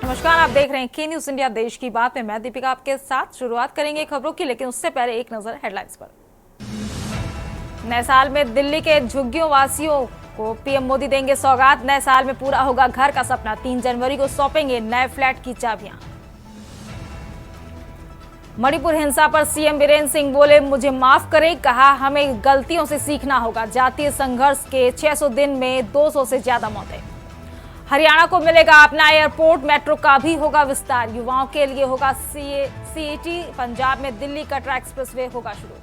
नमस्कार, आप देख रहे हैं के न्यूज इंडिया देश की बात में। मैं दीपिका आपके साथ शुरुआत करेंगे खबरों की, लेकिन उससे पहले एक नजर हेडलाइंस पर। नए साल में दिल्ली के झुग्गियों वासियों को पीएम मोदी देंगे सौगात। नए साल में पूरा होगा घर का सपना। 3 जनवरी को सौंपेंगे नए फ्लैट की चाबियां। मणिपुर हिंसा पर सीएम बीरेन्द्र सिंह बोले, मुझे माफ करें, कहा हमें गलतियों से सीखना होगा। जातीय संघर्ष के 600 दिन में 200 से ज्यादा मौतें। हरियाणा को मिलेगा अपना एयरपोर्ट, मेट्रो का भी होगा विस्तार। युवाओं के लिए होगा सीईटी। पंजाब में दिल्ली कटरा एक्सप्रेसवे होगा शुरू।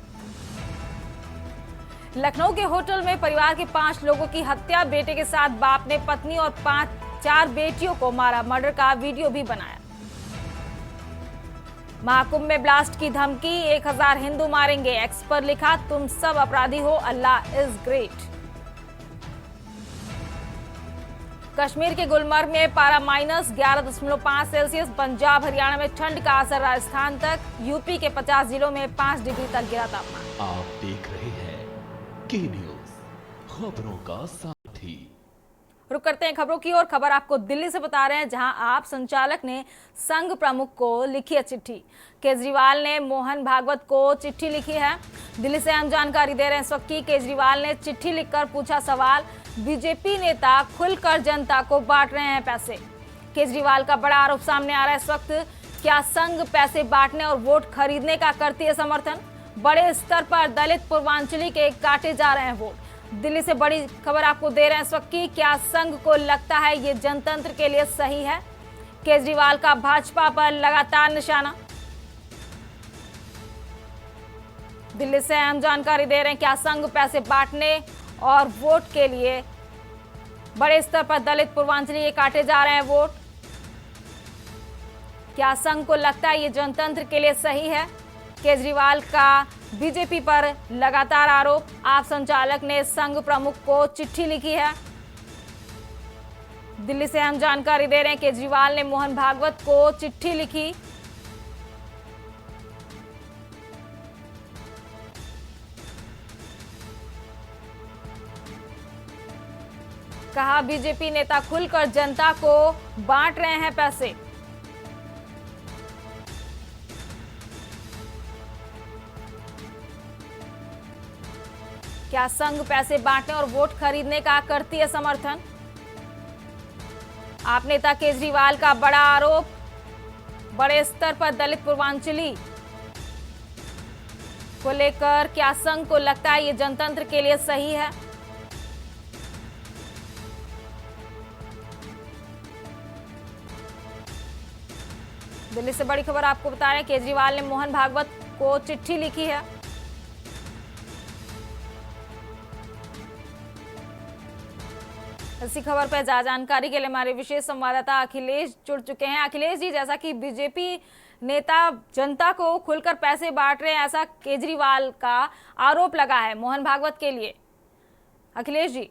लखनऊ के होटल में परिवार के 5 लोगों की हत्या। बेटे के साथ बाप ने पत्नी और 4 बेटियों को मारा। मर्डर का वीडियो भी बनाया। महाकुंभ में ब्लास्ट की धमकी, 1000 हिंदू मारेंगे। एक्स पर लिखा, तुम सब अपराधी हो, अल्लाह इज ग्रेट। कश्मीर के गुलमर्ग में पारा -11.5 सेल्सियस। पंजाब हरियाणा में ठंड का असर राजस्थान तक। यूपी के 50 जिलों में 5 डिग्री तक गिरा तापमान। आप देख रहे हैं के न्यूज, खबरों का साथी। रुक करते हैं खबरों की और खबर आपको दिल्ली से बता रहे हैं, जहां आप संचालक ने संघ प्रमुख को लिखी है चिट्ठी। केजरीवाल ने मोहन भागवत को चिट्ठी लिखी है। दिल्ली से हम जानकारी दे रहे हैं इस वक्त की केजरीवाल ने चिट्ठी लिखकर पूछा सवाल, बीजेपी नेता खुलकर जनता को बांट रहे हैं पैसे। केजरीवाल का बड़ा आरोप सामने आ रहा है इस वक्त। क्या संघ पैसे बांटने और वोट खरीदने का करती है समर्थन? बड़े स्तर पर दलित पूर्वांचली के काटे जा रहे हैं वोट। दिल्ली से बड़ी खबर आपको दे रहे हैं इस वक्त की। क्या संघ को लगता है ये जनतंत्र के लिए सही है? केजरीवाल का भाजपा पर लगातार निशाना। दिल्ली से हम जानकारी दे रहे हैं, क्या संघ पैसे बांटने और वोट के लिए बड़े स्तर पर दलित पूर्वांचली के काटे जा रहे हैं वोट? क्या संघ को लगता है ये जनतंत्र के लिए सही है? केजरीवाल का बीजेपी पर लगातार आरोप। आप संचालक ने संघ प्रमुख को चिट्ठी लिखी है। दिल्ली से हम जानकारी दे रहे हैं, केजरीवाल ने मोहन भागवत को चिट्ठी लिखी। कहा बीजेपी नेता खुलकर जनता को बांट रहे हैं पैसे। क्या संघ पैसे बांटने और वोट खरीदने का करती है समर्थन? आप नेता केजरीवाल का बड़ा आरोप। बड़े स्तर पर दलित पूर्वांचली को लेकर क्या संघ को लगता है ये जनतंत्र के लिए सही है? दिल्ली से बड़ी खबर आपको बता रहे हैं, केजरीवाल ने मोहन भागवत को चिट्ठी लिखी है। इसी खबर पर ज्यादा जानकारी के लिए हमारे विशेष संवाददाता अखिलेश जुड़ चुके हैं। अखिलेश जी, जैसा कि बीजेपी नेता जनता को खुलकर पैसे बांट रहे हैं, ऐसा केजरीवाल का आरोप लगा है मोहन भागवत के लिए। अखिलेश जी,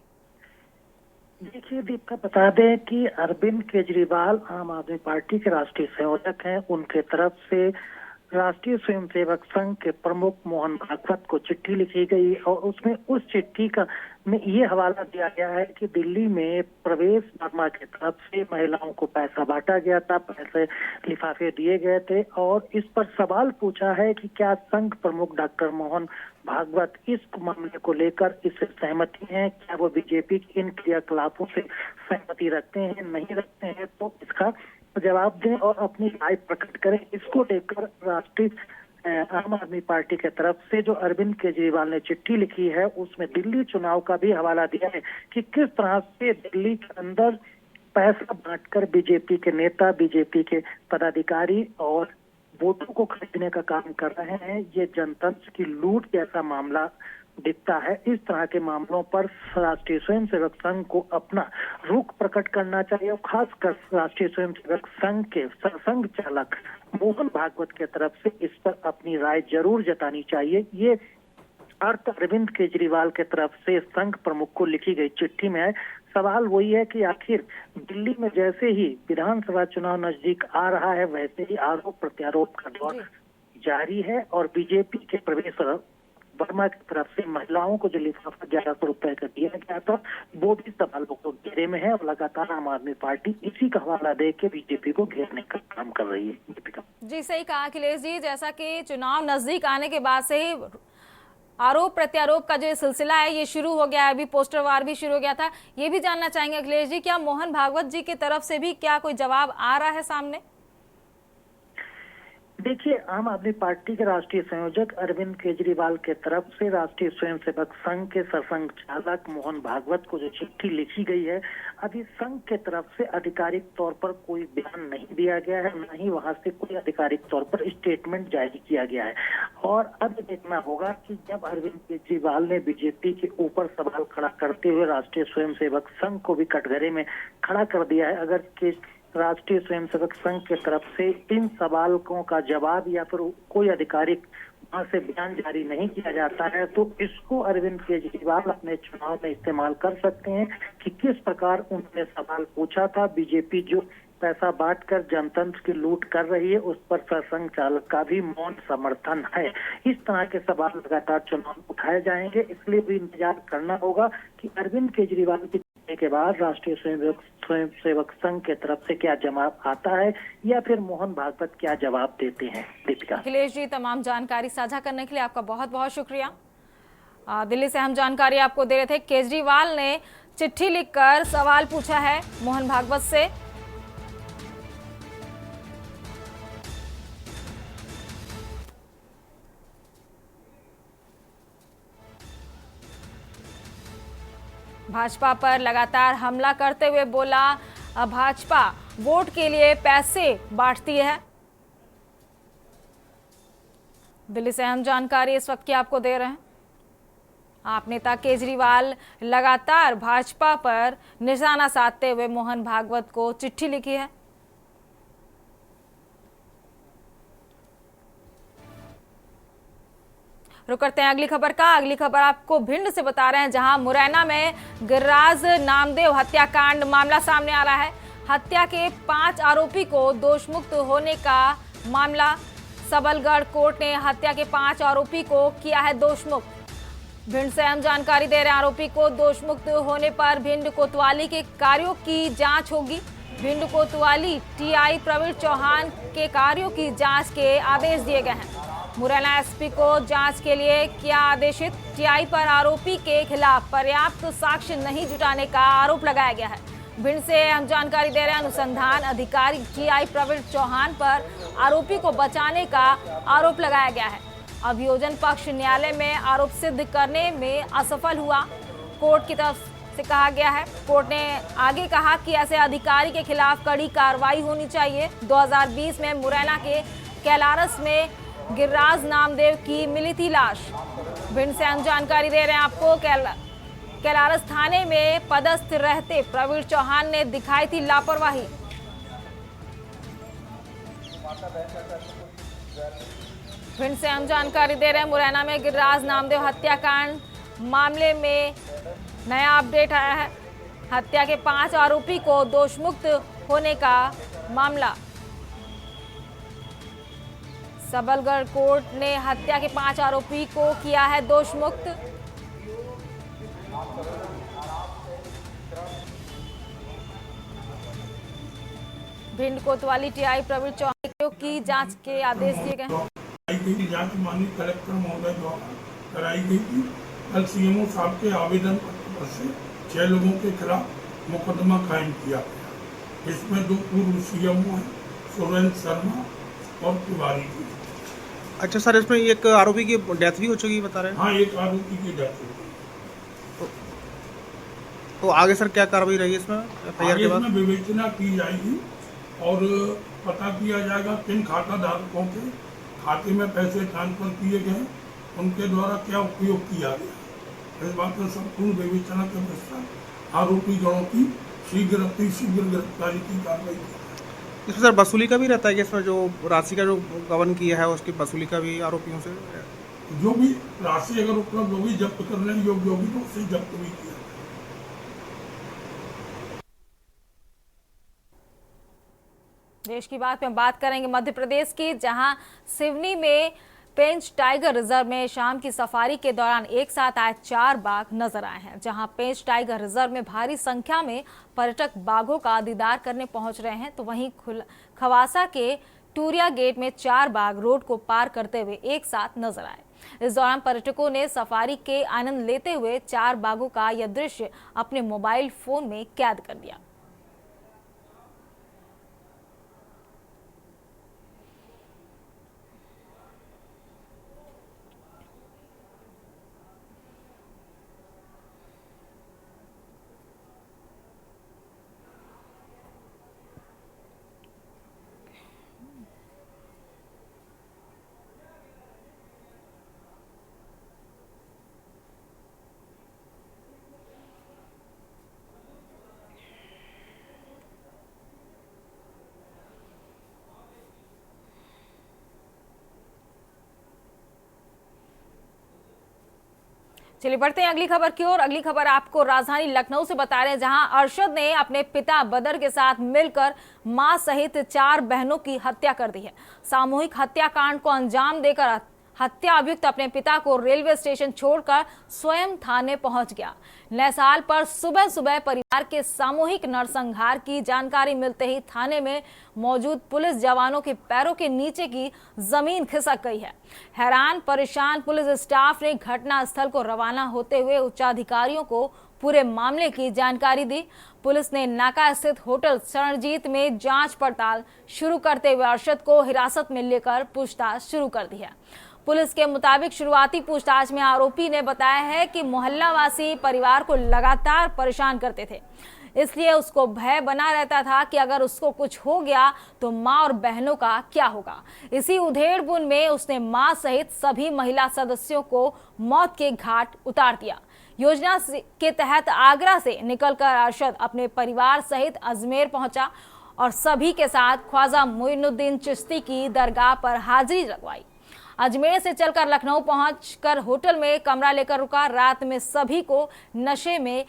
देखिए दीपिका, बता दें कि अरविंद केजरीवाल आम आदमी पार्टी के राष्ट्रीय संयोजक हैं। उनके तरफ से राष्ट्रीय स्वयंसेवक संघ के प्रमुख मोहन भागवत को चिट्ठी लिखी गई और उसमें उस चिट्ठी का में ये हवाला दिया गया है कि दिल्ली में प्रवेश वर्मा की तरफ से महिलाओं को पैसा बांटा गया था, पैसे लिफाफे दिए गए थे और इस पर सवाल पूछा है कि क्या संघ प्रमुख डॉक्टर मोहन भागवत इस मामले को लेकर इससे सहमति हैं? क्या वो बीजेपी के इन क्रियाकलापों से सहमति रखते हैं, नहीं रखते हैं? तो इसका जवाब दें और अपनी राय प्रकट करें। इसको लेकर राष्ट्रीय आम आदमी पार्टी के तरफ से जो अरविंद केजरीवाल ने चिट्ठी लिखी है उसमें दिल्ली चुनाव का भी हवाला दिया है कि किस तरह से दिल्ली के अंदर पैसा बांटकर बीजेपी के नेता, बीजेपी के पदाधिकारी और वोटों को खरीदने का काम कर रहे हैं। ये जनतंत्र की लूट जैसा मामला दिखता है। इस तरह के मामलों पर राष्ट्रीय स्वयंसेवक संघ को अपना रुख प्रकट करना चाहिए और खासकर राष्ट्रीय स्वयंसेवक संघ के संघ चालक मोहन भागवत के तरफ से इस पर अपनी राय जरूर जतानी चाहिए। ये अर्थ अरविंद केजरीवाल के तरफ से संघ प्रमुख को लिखी गई चिट्ठी में है। सवाल वही है कि आखिर दिल्ली में जैसे ही विधानसभा चुनाव नजदीक आ रहा है वैसे ही आरोप प्रत्यारोप का दौर जारी है और बीजेपी के प्रवेश वर्मा की तरफ से महिलाओं को जो लिफाफा 1100 रुपए का दिया गया था, वो भी सवालों को घेरे में है और लगातार आम आदमी पार्टी इसी का हवाला दे के बीजेपी को घेरने का काम कर रही है। दीपिका जी सही कहा अखिलेश जी, जैसा कि चुनाव नजदीक आने के बाद से ही आरोप प्रत्यारोप का जो सिलसिला है ये शुरू हो गया है, अभी पोस्टर वार भी शुरू हो गया था। ये भी जानना चाहेंगे अखिलेश जी, क्या मोहन भागवत जी की तरफ से भी क्या कोई जवाब आ रहा है सामने? देखिए, आम आदमी पार्टी के राष्ट्रीय संयोजक अरविंद केजरीवाल के तरफ से राष्ट्रीय स्वयंसेवक संघ के सरसंघ चालक मोहन भागवत को जो चिट्ठी लिखी गई है, अभी संघ के तरफ से आधिकारिक तौर पर कोई बयान नहीं दिया गया है, न ही वहां से कोई आधिकारिक तौर पर स्टेटमेंट जारी किया गया है। और अब देखना होगा कि जब अरविंद केजरीवाल ने बीजेपी के ऊपर सवाल खड़ा करते हुए राष्ट्रीय स्वयंसेवक संघ को भी कटघरे में खड़ा कर दिया है, अगर राष्ट्रीय स्वयंसेवक संघ के तरफ से इन सवालों का जवाब या फिर कोई आधिकारिक वहां से बयान जारी नहीं किया जाता है, तो इसको अरविंद केजरीवाल अपने चुनाव में इस्तेमाल कर सकते हैं कि किस प्रकार उन्होंने सवाल पूछा था। बीजेपी जो पैसा बांटकर जनतंत्र की लूट कर रही है, उस पर सरसंघ चालक का भी मौन समर्थन है। इस तरह के सवाल लगातार चुनाव उठाए जाएंगे, इसलिए भी इंतजार करना होगा कि अरविंद केजरीवाल की के बाद राष्ट्रीय स्वयंसेवक संघ के तरफ से क्या जवाब आता है या फिर मोहन भागवत क्या जवाब देते हैं। दीपिका। अखिलेश जी, तमाम जानकारी साझा करने के लिए आपका बहुत बहुत शुक्रिया। दिल्ली से हम जानकारी आपको दे रहे थे। केजरीवाल ने चिट्ठी लिखकर सवाल पूछा है मोहन भागवत से। भाजपा पर लगातार हमला करते हुए बोला, भाजपा वोट के लिए पैसे बांटती है। दिल्ली से अहम जानकारी इस वक्त की आपको दे रहे हैं। आप नेता केजरीवाल लगातार भाजपा पर निशाना साधते हुए मोहन भागवत को चिट्ठी लिखी है। रुक करते हैं अगली खबर का। अगली खबर आपको भिंड से बता रहे हैं, जहां मुरैना में गिरिराज नामदेव हत्याकांड मामला सामने आ रहा है। हत्या के 5 आरोपी को दोषमुक्त होने का मामला। सबलगढ़ कोर्ट ने हत्या के 5 आरोपी को किया है दोषमुक्त। भिंड से हम जानकारी दे रहे हैं, आरोपी को दोषमुक्त होने पर भिंड कोतवाली के कार्यों की जांच होगी। भिंड कोतवाली टीआई प्रवीण चौहान के कार्यों की जांच के आदेश दिए गए हैं। मुरैना एसपी को जांच के लिए किया आदेशित। टीआई पर आरोपी के खिलाफ पर्याप्त साक्ष्य नहीं जुटाने का आरोप लगाया गया है। भिंड से हम जानकारी दे रहे हैं, अनुसंधान अधिकारी टीआई प्रवीण चौहान पर आरोपी को बचाने का आरोप लगाया गया है। अभियोजन पक्ष न्यायालय में आरोप सिद्ध करने में असफल हुआ, कोर्ट की तरफ से कहा गया है। कोर्ट ने आगे कहा कि ऐसे अधिकारी के खिलाफ कड़ी कार्रवाई होनी चाहिए। 2020 में मुरैना के कैलारस में गिरिराज नामदेव की मिली थी लाश। भिंड से हम जानकारी दे रहे हैं आपको, कैलारस थाने में पदस्थ रहते प्रवीण चौहान ने दिखाई थी लापरवाही। भिंड से हम जानकारी दे रहे हैं, मुरैना में गिरिराज नामदेव हत्याकांड मामले में नया अपडेट आया है। हत्या के 5 आरोपी को दोषमुक्त होने का मामला। सबलगढ़ कोर्ट ने हत्या के 5 आरोपी को किया है दोषमुक्त। भिंड कोतवाली टीआई प्रवीण चौहान की जांच के आदेश दिए गए हैं। जांच माननीय कलेक्टर महोदय द्वारा कराई गई थी। कल सीएमओ साहब के आवेदन पत्र से 6 लोगों के खिलाफ मुकदमा कायम किया गया। इसमें 2 पूर्व सीएमओ हैं, सुरेंद्र शर्मा और तिवारी जी। अच्छा सर, इसमें एक आरोपी की डेथ भी हो चुकी बता रहे हैं? हाँ, एक आरोपी की डेथ हो गई। तो आगे सर क्या कार्रवाई रहेगी इसमें? एफआईआर के बाद इसमें विवेचना की जाएगी और पता किया जाएगा किन खाता धारकों के खाते में पैसे ट्रांसफर किए गए, उनके द्वारा क्या उपयोग किया गया। इस बात में संपूर्ण विवेचना के पश्चात आरोपी गणों की शीघ्र गिरफ्तारी की कार्रवाई की। इसमें सर वसूली का भी रहता है कि इसमें जो राशि का जो गबन किया है उसकी वसूली का भी आरोपियों से? जो भी राशि अगर उपलब्ध होगी, जब्त करने योग्य होगी तो उसे जब्त भी किया। देश की बात में बात करेंगे मध्य प्रदेश की, जहां सिवनी में पेंच टाइगर रिजर्व में शाम की सफारी के दौरान एक साथ आए 4 बाघ नजर आए हैं। जहां पेंच टाइगर रिजर्व में भारी संख्या में पर्यटक बाघों का दीदार करने पहुंच रहे हैं, तो वहीं खवासा के टूरिया गेट में 4 बाघ रोड को पार करते हुए एक साथ नजर आए। इस दौरान पर्यटकों ने सफारी के आनंद लेते हुए 4 बाघों का यह दृश्य अपने मोबाइल फोन में कैद कर लिया। चलिए बढ़ते हैं अगली खबर की ओर। अगली खबर आपको राजधानी लखनऊ से बता रहे हैं, जहां अरशद ने अपने पिता बदर के साथ मिलकर मां सहित 4 बहनों की हत्या कर दी है। सामूहिक हत्याकांड को अंजाम देकर हत्या अभियुक्त अपने पिता को रेलवे स्टेशन छोड़कर स्वयं थाने पहुंच गया। नए साल पर सुबह सुबह परिवार के सामूहिक नरसंहार की जानकारी मिलते ही थाने में मौजूद पुलिस जवानों के पैरों के नीचे की जमीन खिसक गई है। हैरान परेशान पुलिस स्टाफ ने घटना स्थल को रवाना होते हुए उच्चाधिकारियों को पूरे मामले की जानकारी दी। पुलिस ने नाका स्थित होटल शरणजीत में जांच पड़ताल शुरू करते हुए अरशद को हिरासत में लेकर पूछताछ शुरू कर दी है। पुलिस के मुताबिक शुरुआती पूछताछ में आरोपी ने बताया है कि मोहल्लावासी परिवार को लगातार परेशान करते थे, इसलिए उसको भय बना रहता था कि अगर उसको कुछ हो गया तो मां और बहनों का क्या होगा। इसी उधेड़-बुन में उसने मां सहित सभी महिला सदस्यों को मौत के घाट उतार दिया। योजना के तहत आगरा से निकलकर अरशद अपने परिवार सहित अजमेर पहुंचा और सभी के साथ ख्वाजा मोइनुद्दीन चिश्ती की दरगाह पर हाजिरी लगवाई। अजमेर से चलकर लखनऊ पहुंचकर होटल में कमरा लेकर रुका। रात में सभी को नशे में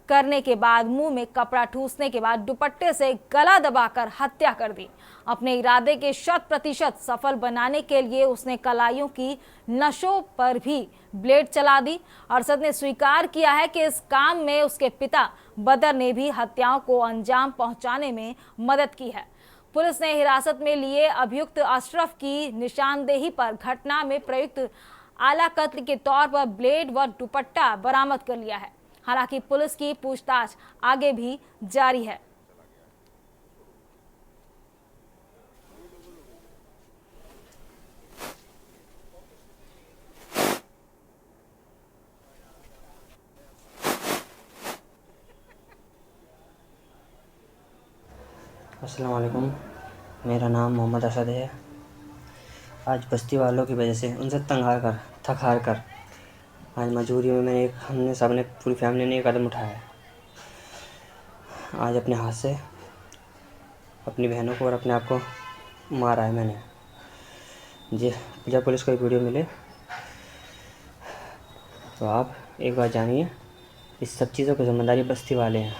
करने के बाद मुंह में कपड़ा ठूसने के बाद दुपट्टे से गला दबाकर हत्या कर दी। अपने इरादे के 100% सफल बनाने के लिए उसने कलाइयों की नसों पर भी ब्लेड चला दी। अरशद ने स्वीकार किया है कि इस काम में उसके पिता बदर ने भी हत्याओं को अंजाम पहुंचाने में मदद की है। पुलिस ने हिरासत में लिए अभियुक्त अशरफ की निशानदेही पर घटना में प्रयुक्त आला कत्ल के तौर पर ब्लेड व दुपट्टा बरामद कर लिया है। हालांकि पुलिस की पूछताछ आगे भी जारी है। अस्सलाम वालेकुम, मेरा नाम मोहम्मद असद है। आज बस्ती वालों की वजह से उनसे थक हार कर आज मजबूरी में हमने सब ने पूरी फैमिली ने एक कदम उठाया है। आज अपने हाथ से अपनी बहनों को और अपने आप को मारा है मैंने। जब पुलिस को एक वीडियो मिले तो आप एक बात जानिए, इस सब चीज़ों की जिम्मेदारी बस्ती वाले हैं।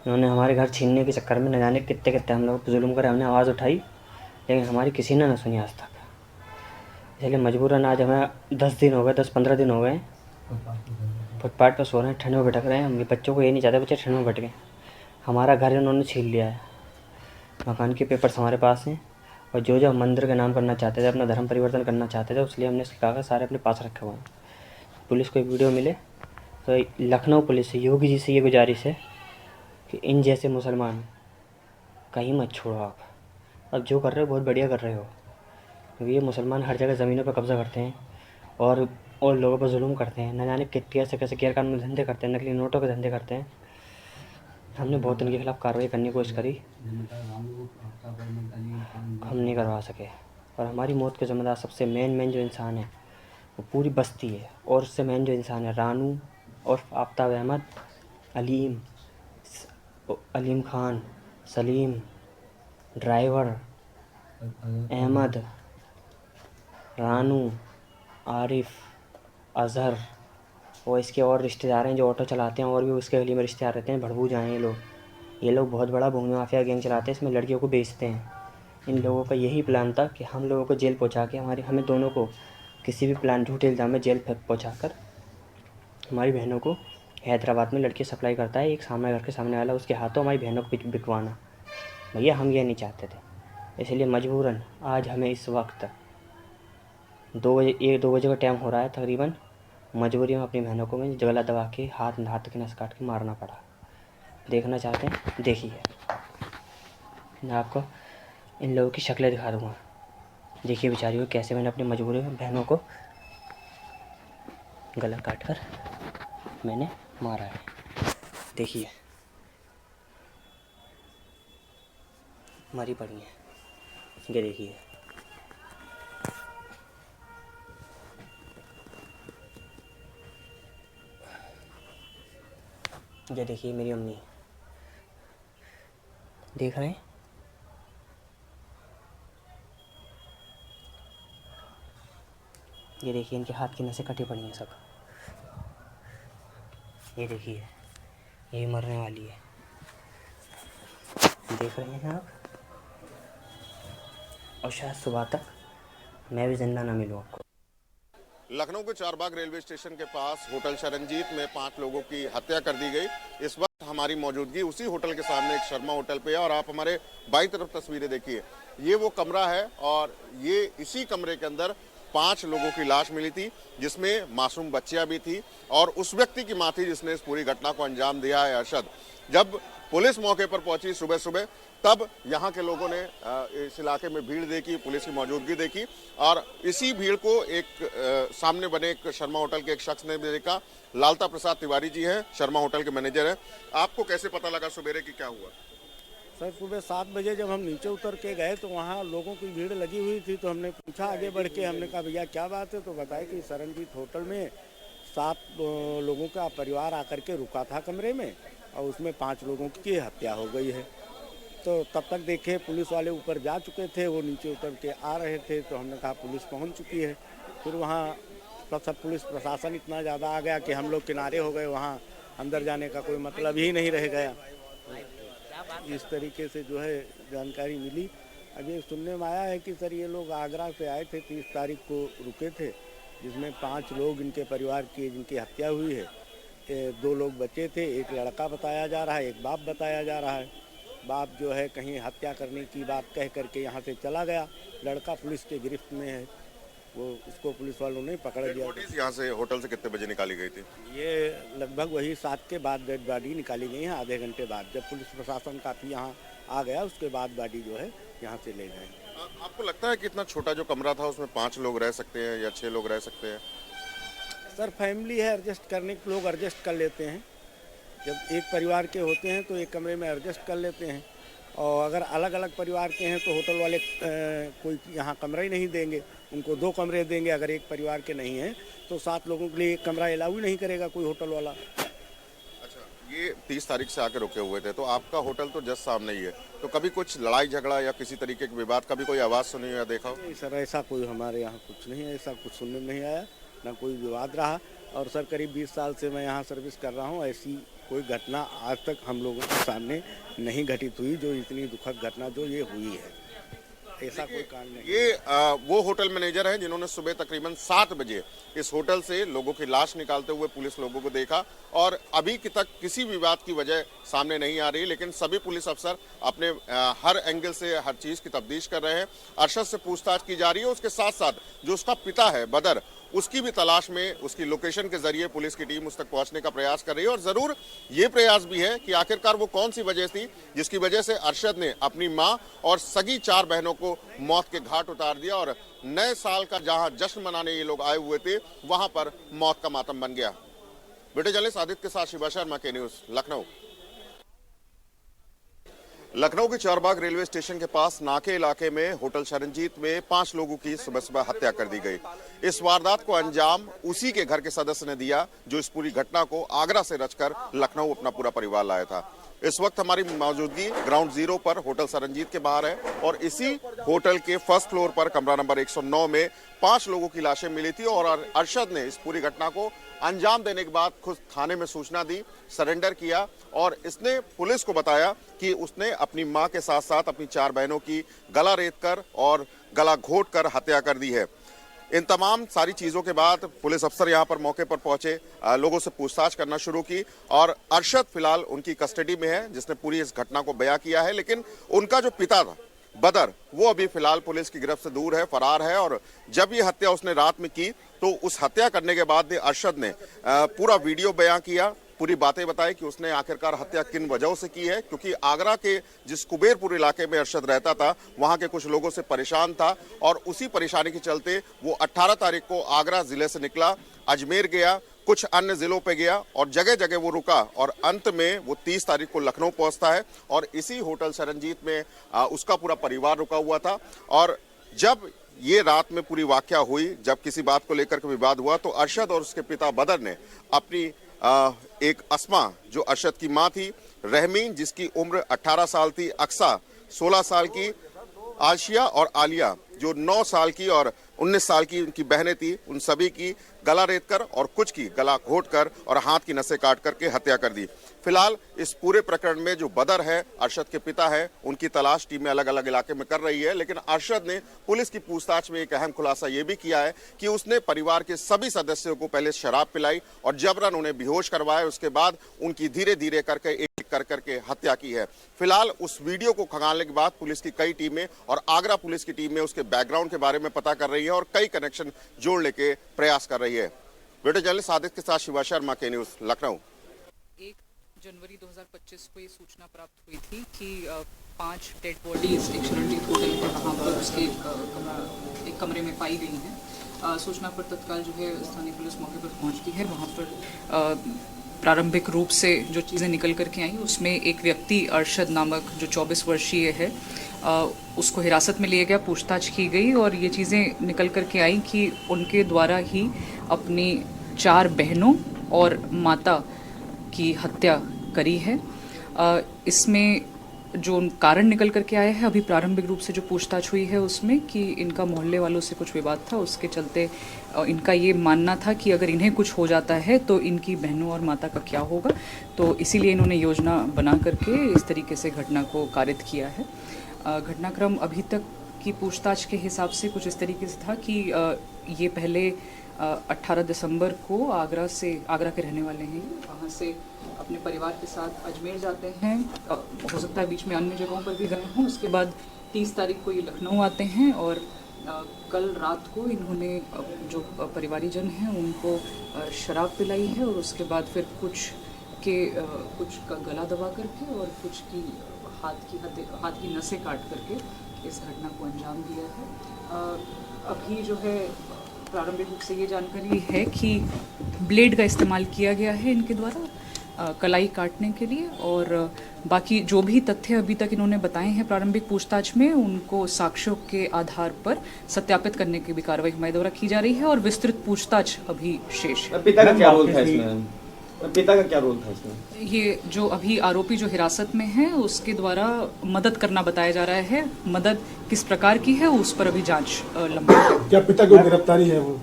उन्होंने हमारे घर छीनने के चक्कर में न जाने कितने हम लोग जुल्म कर हमने आवाज़ उठाई, लेकिन हमारी किसी ने न सुनी आज तक। इसलिए मजबूरन आज हमें 10-15 दिन हो गए फुटपाथ पर सो रहे हैं, ठंड में भटक रहे हैं। हम बच्चों को ये नहीं चाहते बच्चे ठंड में भटकें। हमारा घर इन्होंने छीन लिया है, मकान के पेपर्स हमारे पास हैं, और जो मंदिर का नाम करना चाहते थे, अपना धर्म परिवर्तन करना चाहते थे, इसलिए हमने इसके कागज़ सारे अपने पास रखे हुए हैं। पुलिस को एक वीडियो मिले तो लखनऊ पुलिस से, योगी जी से ये गुजारिश है कि इन जैसे मुसलमान कहीं मत छोड़ो आप। अब जो कर रहे हो बहुत बढ़िया कर रहे हो, क्योंकि ये मुसलमान हर जगह ज़मीनों पर कब्ज़ा करते हैं और लोगों पर जुल्म करते हैं। न जाने कैसे गैरकानूनी धंधे करते हैं, नकली नोटों के धंधे करते हैं। हमने बहुत इनके खिलाफ़ कार्रवाई करने की कोशिश करी, हम नहीं करवा सके। और हमारी मौत के ज़िम्मेदार सबसे मेन जो इंसान है वो पूरी बस्ती है, और उससे मेन जो इंसान है रानू और आफ्ताब अहमद, अलीम खान, सलीम, ड्राइवर, अहमद, रानू, आरिफ, अज़हर, और इसके और रिश्तेदार हैं जो ऑटो चलाते हैं, और भी उसके गली में रिश्तेदार रहते हैं। भड़बूज आए हैं ये लोग बहुत बड़ा भूमि माफिया गैंग चलाते हैं। इसमें लड़कियों को बेचते हैं, इन लोगों का यही प्लान था कि हम लोगों को जेल पहुंचा के हमें दोनों को किसी भी प्लान झूठे इल्ज़ाम में जेल पहुंचा कर हमारी बहनों को हैदराबाद में लड़की सप्लाई करता है एक सामने घर के सामने वाला, उसके हाथों हमारी बहनों को बिकवाना। भैया हम ये नहीं चाहते थे, इसलिए मजबूरन आज हमें इस वक्त 2 बजे का टाइम हो रहा है तकरीबन, मजबूरी में अपनी बहनों को मैं गला दबा के हाथ के नस काट के मारना पड़ा। देखना चाहते हैं देखिए, मैं आपको इन लोगों की शक्लें दिखा दूँगा। देखिए बेचारी को कैसे मैंने अपनी मजबूरी में बहनों को गला काट कर मैंने मारा है। देखिए मरी पड़ी है, ये देखिए। ये देखिए मेरी अम्मी, देख रहे हैं? ये देखिए इनके हाथ की नसें कटी पड़ी हैं सब। ये देखिए यही मरने वाली है, देख रहे हैं आप। और शायद सुबह तक मैं भी जिंदा ना मिलूँ आपको। लखनऊ के चारबाग रेलवे स्टेशन के पास होटल शरणजीत में 5 लोगों की हत्या कर दी गई। इस वक्त हमारी मौजूदगी उसी होटल के सामने एक शर्मा होटल पे है और आप हमारे बाईं तरफ तस्वीरें देखिए। ये वो कमरा है और ये इसी कमरे के अंदर 5 लोगों की लाश मिली थी, जिसमें मासूम बच्चियां भी थी और उस व्यक्ति की मां थी जिसने इस पूरी घटना को अंजाम दिया है, अरशद। जब पुलिस मौके पर पहुंची सुबह सुबह, तब यहाँ के लोगों ने इस इलाके में भीड़ देखी, पुलिस की मौजूदगी देखी और इसी भीड़ को एक सामने बने एक शर्मा होटल के एक शख्स ने भी देखा। लालता प्रसाद तिवारी जी हैं, शर्मा होटल के मैनेजर हैं। आपको कैसे पता लगा सुबेरे की क्या हुआ? सर सुबह 7 बजे जब हम नीचे उतर के गए तो वहाँ लोगों की भीड़ लगी हुई थी, तो हमने पूछा आगे बढ़ के, हमने कहा भैया क्या बात है? तो बताया कि शरणजीत होटल में 7 लोगों का परिवार आकर के रुका था कमरे में और उसमें 5 लोगों की हत्या हो गई है। तो तब तक देखे पुलिस वाले ऊपर जा चुके थे, वो नीचे उतर के आ रहे थे, तो हमने कहा पुलिस पहुँच चुकी है। फिर वहाँ सब पुलिस प्रशासन इतना ज़्यादा आ गया कि हम लोग किनारे हो गए, वहाँ अंदर जाने का कोई मतलब ही नहीं रह गया। इस तरीके से जो है जानकारी मिली। अब ये सुनने में आया है कि सर ये लोग आगरा से आए थे, 30 तारीख को रुके थे, जिसमें 5 लोग इनके परिवार के जिनकी हत्या हुई है। 2 लोग बचे थे, एक लड़का बताया जा रहा है, एक बाप बताया जा रहा है। बाप जो है कहीं हत्या करने की बात कह करके यहाँ से चला गया, लड़का पुलिस के गिरफ्त में है, वो उसको पुलिस वालों ने पकड़ लिया। यहाँ से होटल से कितने बजे निकाली गई थी? ये लगभग वही 7 के बाद डेड बॉडी निकाली गई है, आधे घंटे बाद। जब पुलिस प्रशासन काफ़ी यहाँ आ गया उसके बाद बॉडी जो है यहाँ से ले गए। आपको लगता है कि इतना छोटा जो कमरा था उसमें 5 लोग रह सकते हैं या 6 लोग रह सकते हैं? सर फैमिली है, एडजस्ट करने के लोग एडजस्ट कर लेते हैं। जब एक परिवार के होते हैं तो एक कमरे में एडजस्ट कर लेते हैं, और अगर अलग अलग परिवार के हैं तो होटल वाले कोई यहाँ कमरा ही नहीं देंगे, उनको 2 कमरे देंगे। अगर एक परिवार के नहीं हैं तो 7 लोगों के लिए एक कमरा अलाउ ही नहीं करेगा कोई होटल वाला। अच्छा, ये 30 तारीख से आके रुके हुए थे, तो आपका होटल तो जस्ट सामने ही है, तो कभी कुछ लड़ाई झगड़ा या किसी तरीके के विवाद, कभी कोई आवाज़ सुनी या देखा? नहीं सर, ऐसा कोई हमारे यहाँ कुछ नहीं है, ऐसा कुछ सुनने में नहीं आया, ना कोई विवाद रहा। और सर करीब 20 साल से मैं यहाँ सर्विस कर रहा हूँ, ऐसी कोई घटना आज तक हम लोगों के सामने नहीं घटित हुई जो इतनी दुखद घटना जो ये हुई है, ऐसा कोई कारण नहीं। ये वो होटल मैनेजर हैं जिन्होंने सुबह तकरीबन 7 बजे इस होटल से लोगों की लाश निकालते हुए पुलिस लोगों को देखा और अभी तक किसी विवाद की वजह सामने नहीं आ रही, लेकिन सभी पुलिस अफसर अपने हर एंगल से हर चीज की तफ्तीश कर रहे हैं। अरशद से पूछताछ की जा रही है, उसके साथ साथ जो उसका पिता है बदर, उसकी भी तलाश में उसकी लोकेशन के जरिए पुलिस की टीम उस तक पहुंचने का प्रयास कर रही है। और जरूर ये प्रयास भी है कि आखिरकार वो कौन सी वजह थी जिसकी वजह से अरशद ने अपनी मां और सगी 4 बहनों को मौत के घाट उतार दिया और नए साल का जहां जश्न मनाने ये लोग आए हुए थे वहां पर मौत का मातम बन गया। वीडियो जर्नलिस्ट आदित्य के साथ शिवा शर्मा, के न्यूज, लखनऊ। लखनऊ के चारबाग रेलवे स्टेशन के पास नाके इलाके में होटल शरणजीत में 5 लोगों की सुबह सुबह हत्या कर दी गई। इस वारदात को अंजाम उसी के घर के सदस्य ने दिया जो इस पूरी घटना को आगरा से रचकर लखनऊ अपना पूरा परिवार लाया था। इस वक्त हमारी मौजूदगी ग्राउंड 0 पर होटल शरणजीत के बाहर है और इसी होटल के फर्स्ट फ्लोर पर कमरा नंबर 109 में 5 लोगों की लाशें मिली थी और अरशद ने इस पूरी घटना को अंजाम देने के बाद खुद थाने में सूचना दी, सरेंडर किया और इसने पुलिस को बताया कि उसने अपनी मां के साथ साथ अपनी 4 बहनों की गला रेत कर और गला घोट कर हत्या कर दी है। इन तमाम सारी चीजों के बाद पुलिस अफसर यहां पर मौके पर पहुंचे, लोगों से पूछताछ करना शुरू की और अरशद फिलहाल उनकी कस्टडी में है, जिसने पूरी इस घटना को बयां किया है। लेकिन उनका जो पिता था बदर, वो अभी फिलहाल पुलिस की गिरफ्त से दूर है, फरार है। और जब ये हत्या उसने रात में की तो उस हत्या करने के बाद अरशद ने पूरा वीडियो बयां किया, पूरी बातें बताई कि उसने आखिरकार हत्या किन वजहों से की है। क्योंकि आगरा के जिस कुबेरपुर इलाके में अरशद रहता था, वहां के कुछ लोगों से परेशान था और उसी परेशानी के चलते वो 18 तारीख को आगरा जिले से निकला, अजमेर गया, कुछ अन्य जिलों पे गया और जगह जगह वो रुका और अंत में वो 30 तारीख को लखनऊ पहुंचता है और इसी होटल सरनजीत में उसका पूरा परिवार रुका हुआ था। और जब ये रात में पूरी वाकया हुई, जब किसी बात को लेकर के विवाद हुआ तो अरशद और उसके पिता बदर ने अपनी एक अस्मा जो अरशद की मां थी, रहमीन जिसकी उम्र 18 साल थी, अक्सा 16 साल की, आशिया और आलिया जो 9 साल की और 19 साल की उनकी बहनें थी, उन सभी की गला रेत कर और कुछ की गला घोट कर और हाथ की नसें काट करके हत्या कर दी। फिलहाल इस पूरे प्रकरण में जो बदर है, अरशद के पिता है, उनकी तलाश टीमें अलग अलग इलाके में कर रही है। लेकिन अरशद ने पुलिस की पूछताछ में एक अहम खुलासा ये भी किया है कि उसने परिवार के सभी सदस्यों को पहले शराब पिलाई और जबरन उन्हें बेहोश करवाया, उसके बाद उनकी धीरे धीरे करके एक कर करके हत्या की है। फिलहाल उस वीडियो को खंगालने के बाद पुलिस की कई टीमें और आगरा पुलिस की टीमें उसके बैकग्राउंड के बारे में पता कर रही है और कई कनेक्शन जोड़ने के प्रयास कर रही है। वीडियो जर्नलिस्ट सादिक के साथ शिवा शर्मा, के न्यूज, लखनऊ। 1 जनवरी 2025 को ये सूचना प्राप्त हुई थी कि 5 डेड बॉडीज एक शरणजीत होटल के वहाँ पर उसके एक कमरे में पाई गई हैं। सूचना पर तत्काल जो है स्थानीय पुलिस मौके पर पहुँचती है। वहाँ पर प्रारंभिक रूप से जो चीज़ें निकल करके आई उसमें एक व्यक्ति अरशद नामक जो 24 वर्षीय है, उसको हिरासत में लिया गया, पूछताछ की गई और ये चीज़ें निकल करके आई कि उनके द्वारा ही अपनी 4 बहनों और माता की हत्या करी है। इसमें जो कारण निकल करके आया है, अभी प्रारंभिक रूप से जो पूछताछ हुई है उसमें कि इनका मोहल्ले वालों से कुछ विवाद था, उसके चलते इनका ये मानना था कि अगर इन्हें कुछ हो जाता है तो इनकी बहनों और माता का क्या होगा, तो इसीलिए इन्होंने योजना बना करके इस तरीके से घटना को कारित किया है। घटनाक्रम अभी तक की पूछताछ के हिसाब से कुछ इस तरीके से था कि ये पहले 18 दिसंबर को आगरा के रहने वाले हैं, वहाँ से अपने परिवार के साथ अजमेर जाते हैं, हो सकता है बीच में अन्य जगहों पर भी गए हों। उसके बाद 30 तारीख को ये लखनऊ आते हैं और कल रात को इन्होंने जो परिवारीजन हैं उनको शराब पिलाई है और उसके बाद फिर कुछ का गला दबा करके और कुछ की हाथ की नसें काट करके इस घटना को अंजाम दिया है। अभी जो है प्रारंभिक रूप से ये जानकारी है कि ब्लेड का इस्तेमाल किया गया है इनके द्वारा कलाई काटने के लिए और बाकी जो भी तथ्य अभी तक इन्होंने बताए हैं प्रारंभिक पूछताछ में, उनको साक्ष्यों के आधार पर सत्यापित करने की भी कार्रवाई हमारे द्वारा की जा रही है और विस्तृत पूछताछ अभी शेष है। पिता का क्या रोल था इसमें? पिता का क्या रोल था इसमें? ये जो अभी आरोपी जो हिरासत में है उसके द्वारा मदद करना बताया जा रहा है। मदद किस प्रकार की है उस पर अभी जांच लंबी है। क्या पिता की गिरफ्तारी है वो?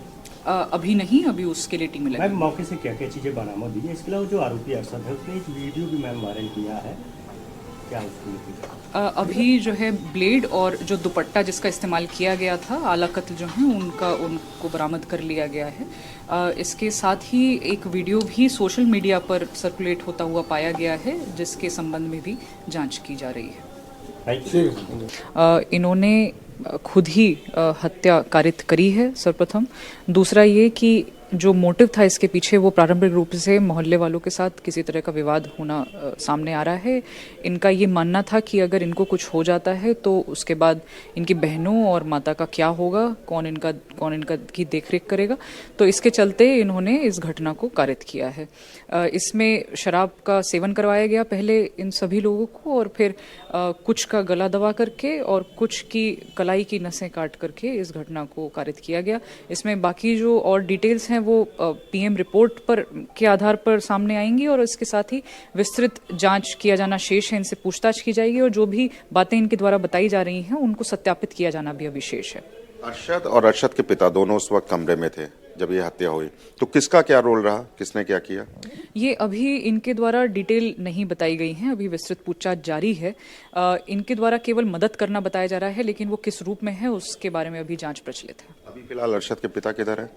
अभी नहीं, अभी उसके लिए टीम लगी। मैम मौके से क्या क्या चीज़ें बरामद हुई है? इसके अलावा जो आरोपी अरशद है उसने एक वीडियो भी मैम वायरल किया है, क्या उसको अभी जो है ब्लेड और जो दुपट्टा जिसका इस्तेमाल किया गया था, आला कत्ल जो है उनको बरामद कर लिया गया है। इसके साथ ही एक वीडियो भी सोशल मीडिया पर सर्कुलेट होता हुआ पाया गया है जिसके संबंध में भी जांच की जा रही है। इन्होंने खुद ही हत्या कारित करी है सर्वप्रथम। दूसरा ये कि जो मोटिव था इसके पीछे वो प्रारंभिक रूप से मोहल्ले वालों के साथ किसी तरह का विवाद होना सामने आ रहा है। इनका ये मानना था कि अगर इनको कुछ हो जाता है तो उसके बाद इनकी बहनों और माता का क्या होगा, कौन इनका की देखरेख करेगा, तो इसके चलते इन्होंने इस घटना को कारित किया है। इसमें शराब का सेवन करवाया गया पहले इन सभी लोगों को और फिर कुछ का गला दबा करके और कुछ की कलाई की नसें काट करके इस घटना को कारित किया गया। इसमें बाकी जो और डिटेल्स हैं वो पीएम रिपोर्ट पर के आधार पर सामने आएंगी और इसके साथ ही विस्तृत जांच किया जाना शेष है। इनसे पूछताछ की जाएगी और जो भी बातें इनके द्वारा बताई जा रही हैं उनको सत्यापित किया जाना भी अभी शेष है। अरशद और अरशद के पिता दोनों उस वक्त कमरे में थे जब ये हत्या हुई, तो किसका क्या रोल रहा, किसने क्या किया? ये अभी इनके द्वारा डिटेल नहीं बताई गई है, अभी विस्तृत पूछताछ जारी है। इनके द्वारा केवल मदद करना बताया जा रहा है, लेकिन वो किस रूप में है उसके बारे में अभी जांच प्रचलित है। अभी फिलहाल अरशद के पिता किधर है?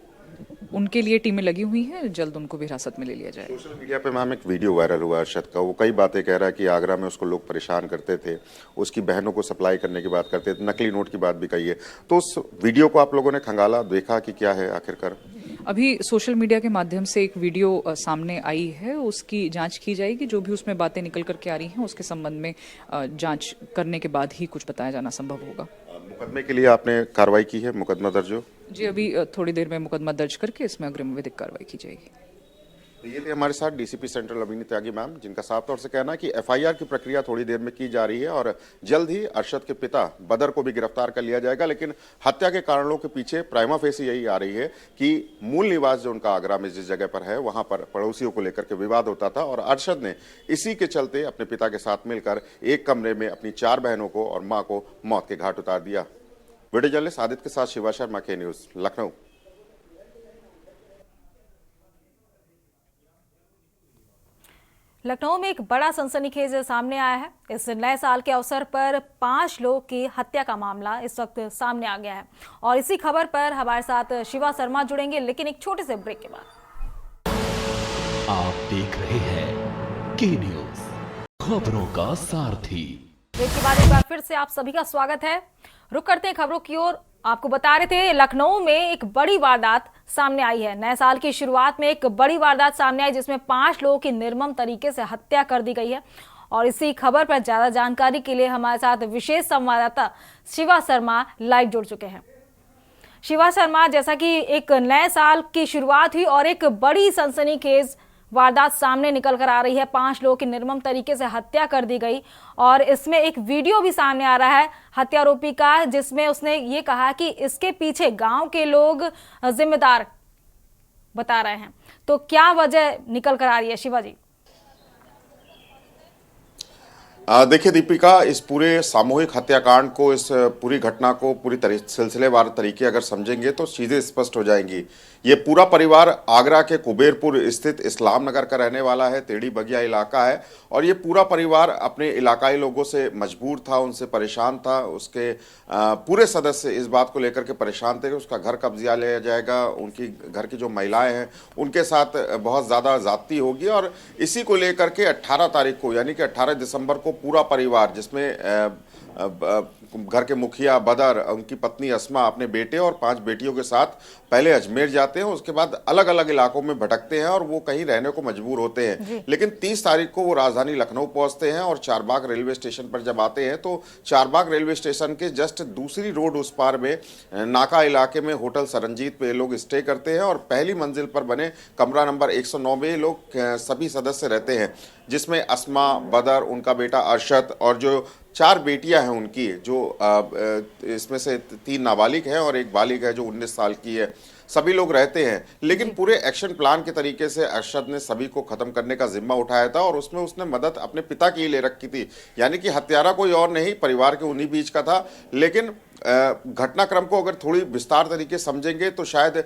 उनके लिए टीमें लगी हुई हैं, जल्द उनको भी हिरासत में ले लिया जाएगा। सोशल मीडिया पे मैम एक वीडियो वायरल हुआ अरशद का, वो कई बातें कह रहा है कि आगरा में उसको लोग परेशान करते थे, उसकी बहनों को सप्लाई करने की बात करते थे, नकली नोट की बात भी कही है। तो उस वीडियो को आप लोगों ने खंगाला, देखा कि क्या है आखिरकार? अभी सोशल मीडिया के माध्यम से एक वीडियो सामने आई है, उसकी जांच की जाएगी। जो भी उसमें बातें निकल करके आ रही हैं उसके संबंध में जांच करने के बाद ही कुछ बताया जाना संभव होगा। मुकदमे के लिए आपने कार्रवाई की है, मुकदमा दर्ज हो? जी, अभी थोड़ी देर में मुकदमा दर्ज करके इसमें अग्रिम विधिक कार्रवाई की जाएगी। तो ये थे हमारे साथ डीसीपी सेंट्रल अभिनी त्यागी मैम, जिनका साफ तौर से कहना है कि एफआईआर की प्रक्रिया थोड़ी देर में की जा रही है और जल्द ही अरशद के पिता बदर को भी गिरफ्तार कर लिया जाएगा। लेकिन हत्या के कारणों के पीछे प्राइमा फेसी यही आ रही है कि मूल निवास जो उनका आगरा में जिस जगह पर है वहां पर पड़ोसियों को लेकर के विवाद होता था और अरशद ने इसी के चलते अपने पिता के साथ मिलकर एक कमरे में अपनी 4 बहनों को और मां को मौत के घाट उतार दिया। वीडियो जर्नलिस्ट आदित्य के साथ शिवा शर्मा, के न्यूज, लखनऊ। लखनऊ में एक बड़ा सनसनीखेज सामने आया है। इस नए साल के अवसर पर 5 लोगों की हत्या का मामला इस वक्त सामने आ गया है और इसी खबर पर हमारे साथ शिवा शर्मा जुड़ेंगे, लेकिन एक छोटे से ब्रेक के बाद। आप देख रहे हैं के न्यूज, खबरों का सारथी। ब्रेक के बाद एक बार फिर से आप सभी का स्वागत है। रुक करते हैं खबरों की ओर। आपको बता रहे थे लखनऊ में एक बड़ी वारदात सामने आई है। नए साल की शुरुआत में एक बड़ी वारदात सामने आई जिसमें 5 लोगों की निर्मम तरीके से हत्या कर दी गई है और इसी खबर पर ज्यादा जानकारी के लिए हमारे साथ विशेष संवाददाता शिवा शर्मा लाइव जुड़ चुके हैं। शिवा शर्मा, जैसा कि एक नए साल की शुरुआत हुई और एक बड़ी सनसनीखेज वारदात सामने निकल कर आ रही है, 5 लोगों की निर्मम तरीके से हत्या कर दी गई और इसमें एक वीडियो भी सामने आ रहा है हत्यारोपी का, जिसमें उसने ये कहा कि इसके पीछे गांव के लोग जिम्मेदार बता रहे हैं। तो क्या वजह निकल कर आ रही है शिवा जी? देखिए दीपिका, इस पूरे सामूहिक हत्याकांड को, इस पूरी घटना को पूरी सिलसिलेवार तरीके अगर समझेंगे तो चीजें स्पष्ट हो जाएंगी। ये पूरा परिवार आगरा के कुबेरपुर स्थित इस्लाम नगर का रहने वाला है, तेड़ी बगिया इलाका है और ये पूरा परिवार अपने इलाकाई लोगों से मजबूर था, उनसे परेशान था। उसके पूरे सदस्य इस बात को लेकर के परेशान थे कि उसका घर कब्जा लिया जाएगा, उनकी घर की जो महिलाएं हैं उनके साथ बहुत ज़्यादा ज़्यादती होगी और इसी को लेकर के 18 तारीख को यानी कि 18 दिसंबर को पूरा परिवार, जिसमें घर के मुखिया बदर, उनकी पत्नी अस्मा, अपने बेटे और 5 बेटियों के साथ पहले अजमेर जाते हैं, उसके बाद अलग अलग इलाकों में भटकते हैं और वो कहीं रहने को मजबूर होते हैं। लेकिन 30 तारीख को वो राजधानी लखनऊ पहुंचते हैं और चारबाग रेलवे स्टेशन पर जब आते हैं तो चारबाग रेलवे स्टेशन के जस्ट दूसरी रोड उस पार में नाका इलाके में होटल सरंजीत पे लोग स्टे करते हैं और पहली मंजिल पर बने कमरा नंबर 109 में लोग सभी सदस्य रहते हैं, जिसमें अस्मा, बदर, उनका बेटा अरशद और जो 4 बेटियां हैं उनकी, जो इसमें से 3 नाबालिग हैं और एक बालिग है जो 19 साल की है, सभी लोग रहते हैं। लेकिन पूरे एक्शन प्लान के तरीके से अरशद ने सभी को खत्म करने का जिम्मा उठाया था और उसमें उसने मदद अपने पिता की ले रखी थी, यानी कि हत्यारा कोई और नहीं, परिवार के उन्हीं बीच का था। लेकिन घटनाक्रम को अगर थोड़ी विस्तार तरीके समझेंगे तो शायद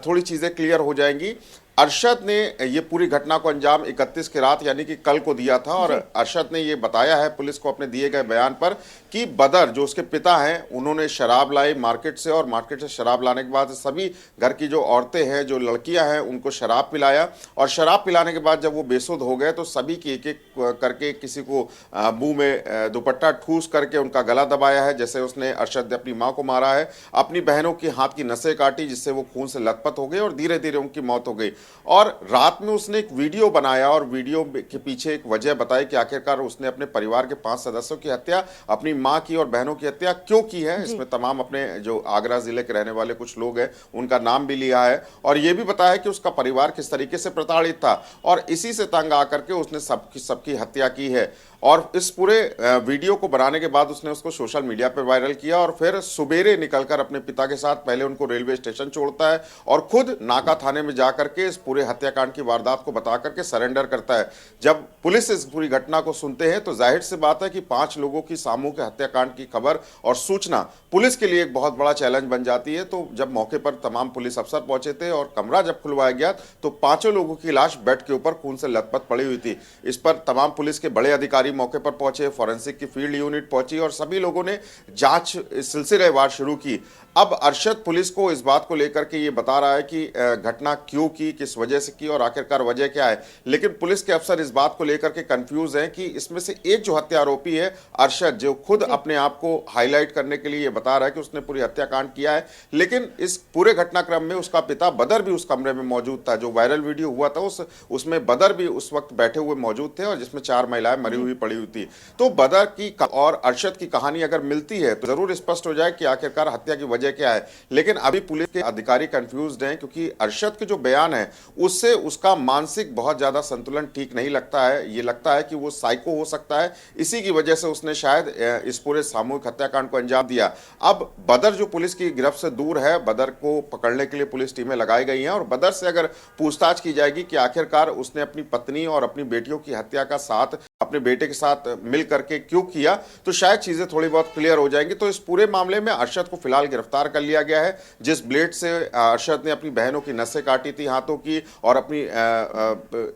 थोड़ी चीजें क्लियर हो जाएंगी। अरशद ने ये पूरी घटना को अंजाम 31 की रात यानी कि कल को दिया था और अरशद ने ये बताया है पुलिस को अपने दिए गए बयान पर कि बदर जो उसके पिता हैं उन्होंने शराब लाई मार्केट से और मार्केट से शराब लाने के बाद सभी घर की जो औरतें हैं, जो लड़कियां हैं, उनको शराब पिलाया और शराब पिलाने के बाद जब वो बेसुध हो गए तो सभी की एक एक करके किसी को मुंह में दुपट्टा ठूस करके उनका गला दबाया है, जैसे उसने अरशद ने अपनी माँ को मारा है। अपनी बहनों की हाथ की नसें काटी जिससे वो खून से लथपथ हो गई और धीरे धीरे उनकी मौत हो गई। और रात में उसने एक वीडियो बनाया और वीडियो के पीछे एक वजह बताई कि आखिरकार उसने अपने परिवार के 5 सदस्यों की हत्या, अपनी मां की और बहनों की हत्या क्यों की है। इसमें तमाम अपने जो आगरा जिले के रहने वाले कुछ लोग हैं उनका नाम भी लिया है और यह भी बताया कि उसका परिवार किस तरीके से प्रताड़ित था और इसी से तंग आकर के उसने सबकी हत्या की है। और इस पूरे वीडियो को बनाने के बाद उसने उसको सोशल मीडिया पर वायरल किया और फिर सुबेरे निकलकर अपने पिता के साथ पहले उनको रेलवे स्टेशन छोड़ता है और खुद नाका थाने में जाकर के इस पूरे हत्याकांड की वारदात को बता करके सरेंडर करता है। जब पुलिस इस पूरी घटना को सुनते हैं तो जाहिर सी बात है कि 5 लोगों की सामूहिक हत्याकांड की खबर और सूचना पुलिस के लिए एक बहुत बड़ा चैलेंज बन जाती है। तो जब मौके पर तमाम पुलिस अफसर पहुंचे थे और कमरा जब खुलवाया गया तो 5 लोगों की लाश बेड के ऊपर खून से लथपथ पड़ी हुई थी। इस पर तमाम पुलिस के बड़े अधिकारी मौके पर पहुंचे, फॉरेंसिक की फील्ड यूनिट पहुंची और सभी लोगों ने जांच सिलसिलेवार शुरू की। अब अरशद पुलिस को इस बात को लेकर के ये बता रहा है कि घटना क्यों की, किस वजह से की और आखिरकार वजह क्या है, लेकिन पुलिस के अफसर इस बात को लेकर के कंफ्यूज हैं कि इसमें से एक जो हत्या आरोपी है अरशद, जो खुद अपने आप को हाईलाइट करने के लिए ये बता रहा है कि उसने पूरी हत्याकांड किया है, लेकिन इस पूरे घटनाक्रम में उसका पिता बदर भी उस कमरे में मौजूद था। जो वायरल वीडियो हुआ था उसमें बदर भी उस वक्त बैठे हुए मौजूद थे और जिसमें 4 महिलाएं मरी हुई पड़ी हुई थी। तो बदर की और अरशद की कहानी अगर मिलती है तो जरूर स्पष्ट हो जाए कि आखिरकार हत्या की वजह क्या है। लेकिन अभी पुलिस के अधिकारी कंफ्यूज्ड हैं क्योंकि अरशद के जो बयान है उससे उसका मानसिक बहुत ज्यादा संतुलन ठीक नहीं लगता है। ये लगता है कि वो साइको हो सकता है, इसी की वजह से उसने शायद इस पूरे सामूहिक हत्याकांड को अंजाम दिया। अब बदर जो पुलिस की गिरफ्त से दूर है, बदर को पकड़ने के लिए पुलिस टीमें लगाई गई हैं और बदर से अगर पूछताछ की जाएगी कि आखिरकार उसने अपनी पत्नी और अपनी बेटियों की हत्या का साथ अपने बेटे के साथ मिल करके क्यों किया, तो शायद चीजें थोड़ी बहुत क्लियर हो जाएंगी। तो इस पूरे मामले में अरशद को फिलहाल गिरफ्तार कर लिया गया है। जिस ब्लेड से अरशद ने अपनी बहनों की नसें काटी थी हाथों की और अपनी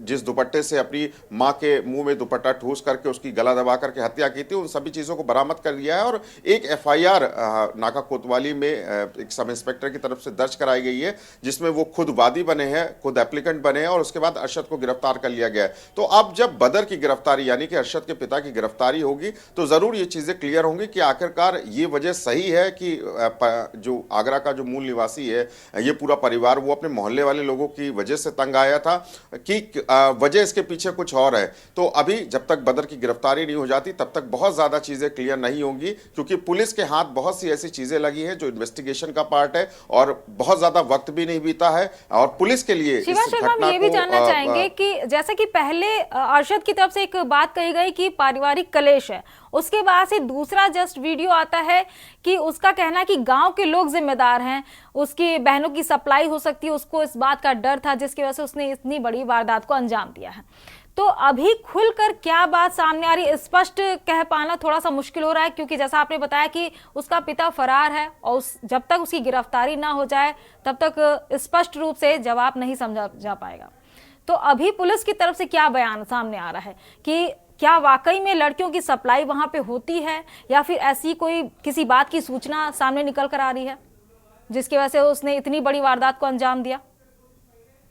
जिस दुपट्टे से अपनी मां के मुंह में दुपट्टा ठूस करके उसकी गला दबा करके हत्या की थी, उन सभी चीजों को बरामद कर लिया है और एक FIR नाका कोतवाली में एक सब इंस्पेक्टर की तरफ से दर्ज कराई गई है, जिसमें वो खुद वादी बने हैं, खुद एप्लीकेंट बने हैं और उसके बाद अरशद को गिरफ्तार कर लिया गया है। तो अब जब बदर की गिरफ्तारी यानी कि अरशद के पिता की गिरफ्तारी होगी तो जरूर ये चीजें क्लियर होंगी कि आखिरकार ये वजह सही है कि जो आगरा का जो मूल निवासी है, ये पूरा परिवार वो अपने मोहल्ले वाले लोगों की वजह से तंग आया था कि वजह इसके पीछे कुछ और है। तो अभी जब तक बदर की गिरफ्तारी नहीं हो जाती तब तक बहुत ज्यादा चीजें क्लियर नहीं होंगी, क्योंकि पुलिस के हाथ बहुत सी ऐसी चीजें लगी हैं जो इन्वेस्टिगेशन का पार्ट है और बहुत ज्यादा वक्त भी नहीं बीता है। और पुलिस के लिए शिवा शर्मा, हम ये भी जानना चाहेंगे कि जैसे कि पहले अरशद की तरफ से एक बात कही गई कि पारिवारिक कलेश है, उसके बाद से दूसरा जस्ट वीडियो आता है कि उसका कहना है कि गांव के लोग जिम्मेदार हैं, उसकी बहनों की सप्लाई हो सकती है, उसको इस बात का डर था जिसकी वजह से उसने इतनी बड़ी वारदात को अंजाम दिया है। तो अभी खुलकर क्या बात सामने आ रही है, स्पष्ट कह पाना थोड़ा सा मुश्किल हो रहा है, क्योंकि जैसा आपने बताया कि उसका पिता फरार है और जब तक उसकी गिरफ्तारी ना हो जाए तब तक स्पष्ट रूप से जवाब नहीं समझा जा पाएगा। तो अभी पुलिस की तरफ से क्या बयान सामने आ रहा है कि क्या वाकई में लड़कियों की सप्लाई वहां पे होती है या फिर ऐसी कोई किसी बात की सूचना सामने निकल कर आ रही है जिसकी वजह से उसने इतनी बड़ी वारदात को अंजाम दिया?